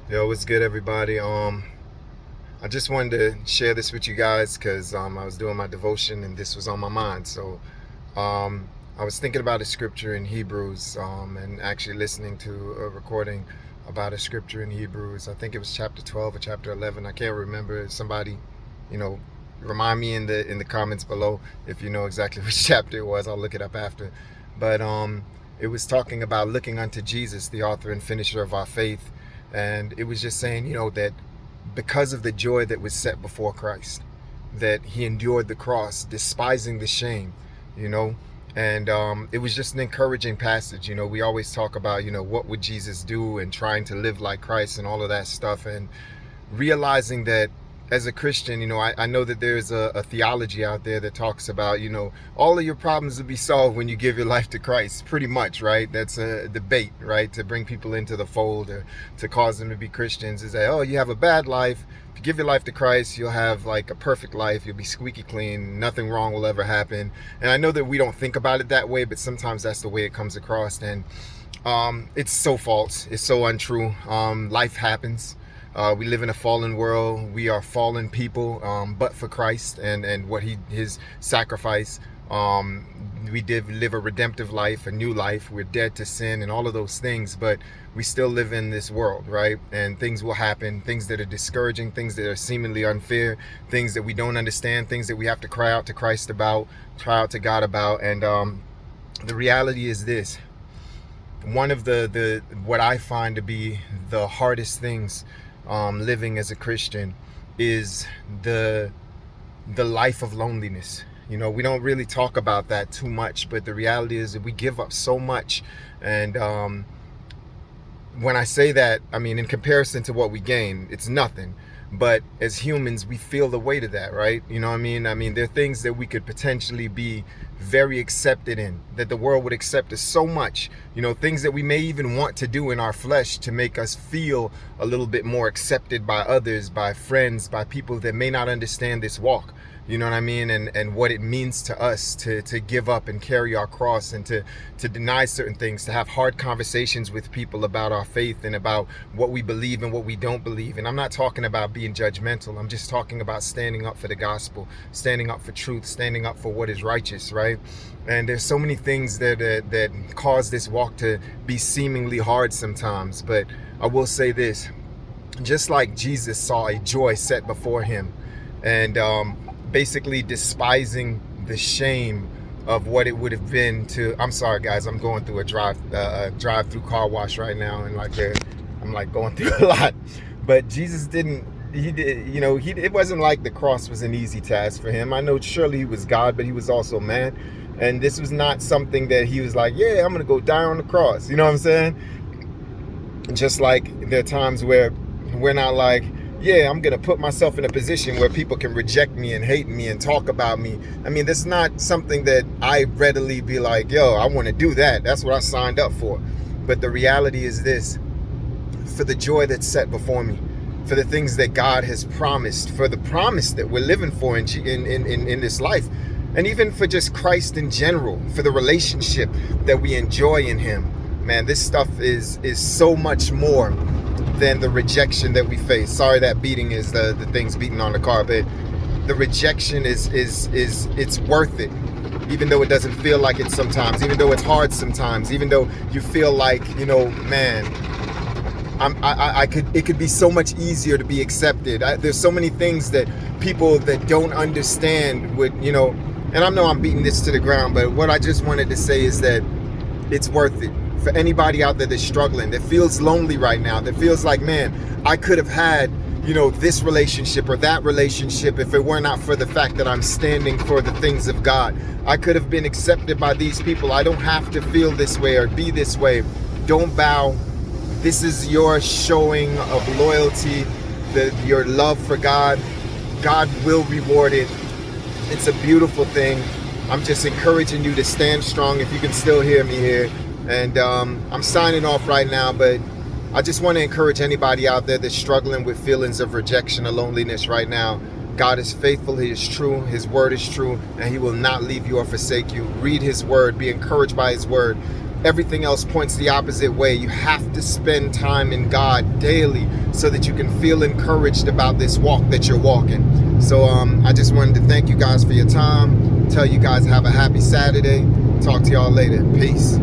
Yo, what's good, everybody? I just wanted to share this with you guys because I was doing my devotion and this was on my mind. Um, I was thinking about a scripture in Hebrews and actually listening to a recording about a scripture in Hebrews. I think it was chapter 12 or chapter 11. I can't remember. Somebody, you know, remind me in the comments below if you know exactly which chapter it was. I'll look it up after. But it was talking about looking unto Jesus, the author and finisher of our faith, and it was just saying, that because of the joy that was set before Christ, that he endured the cross, despising the shame, you know. And it was just an encouraging passage. We always talk about, what would Jesus do and trying to live like Christ and all of that stuff. And realizing that as a Christian, I know that there's a theology out there that talks about, all of your problems will be solved when you give your life to Christ, pretty much, right? That's a debate, right? To bring people into the fold or to cause them to be Christians is that, oh, you have a bad life. If you give your life to Christ, you'll have like a perfect life. You'll be squeaky clean. Nothing wrong will ever happen. And I know that we don't think about it that way, but sometimes that's the way it comes across. And it's so false. It's so untrue. Life happens. We live in a fallen world. We are fallen people, but for Christ and what his sacrifice, we did live a redemptive life, a new life. We're dead to sin and all of those things, but we still live in this world, right? And things will happen, things that are discouraging, things that are seemingly unfair, things that we don't understand, things that we have to cry out to Christ about, cry out to God about. And the reality is this: one of the what I find to be the hardest things living as a Christian is the life of loneliness. We don't really talk about that too much, but the reality is that we give up so much. And when I say that, I mean in comparison to what we gain, it's nothing. But as humans, we feel the weight of that, right? You know what I mean? I mean, there are things that we could potentially be very accepted in, that the world would accept us so much, things that we may even want to do in our flesh to make us feel a little bit more accepted by others, by friends, by people that may not understand this walk. You know what I mean? And what it means to us to give up and carry our cross and to deny certain things, to have hard conversations with people about our faith and about what we believe and what we don't believe. And I'm not talking about being judgmental. I'm just talking about standing up for the gospel, standing up for truth, standing up for what is righteous, right? And there's so many things that cause this walk to be seemingly hard sometimes. But I will say this: just like Jesus saw a joy set before him, and basically despising the shame of what it would have been to. I'm sorry, guys. I'm going through a drive-through car wash right now, and I'm like going through a lot. But Jesus didn't. He did. It wasn't like the cross was an easy task for him. I know surely he was God, but he was also man, and this was not something that he was like, yeah, I'm gonna go die on the cross. You know what I'm saying? Just like there are times where we're not like, yeah, I'm going to put myself in a position where people can reject me and hate me and talk about me. I mean, that's not something that I readily be like, yo, I want to do that. That's what I signed up for. But the reality is this: for the joy that's set before me, for the things that God has promised, for the promise that we're living for in this life, and even for just Christ in general, for the relationship that we enjoy in him, man, this stuff is so much more than the rejection that we face. Sorry, that beating is the things beating on the car, but the rejection is it's worth it, even though it doesn't feel like it sometimes, even though it's hard sometimes, even though you feel like, man, it could be so much easier to be accepted. There's so many things that people that don't understand would, and I know I'm beating this to the ground, but what I just wanted to say is that it's worth it. For anybody out there that's struggling, that feels lonely right now, that feels like, man, I could have had, this relationship or that relationship if it were not for the fact that I'm standing for the things of God. I could have been accepted by these people. I don't have to feel this way or be this way. Don't bow. This is your showing of loyalty, your love for God. God will reward it. It's a beautiful thing. I'm just encouraging you to stand strong if you can still hear me here. And I'm signing off right now, but I just want to encourage anybody out there that's struggling with feelings of rejection or loneliness right now. God is faithful. He is true. His word is true, and he will not leave you or forsake you. Read his word. Be encouraged by his word. Everything else points the opposite way. You have to spend time in God daily. so that you can feel encouraged about this walk that you're walking. So I just wanted to thank you guys for your time. Tell you guys have a happy Saturday. Talk to y'all later. Peace.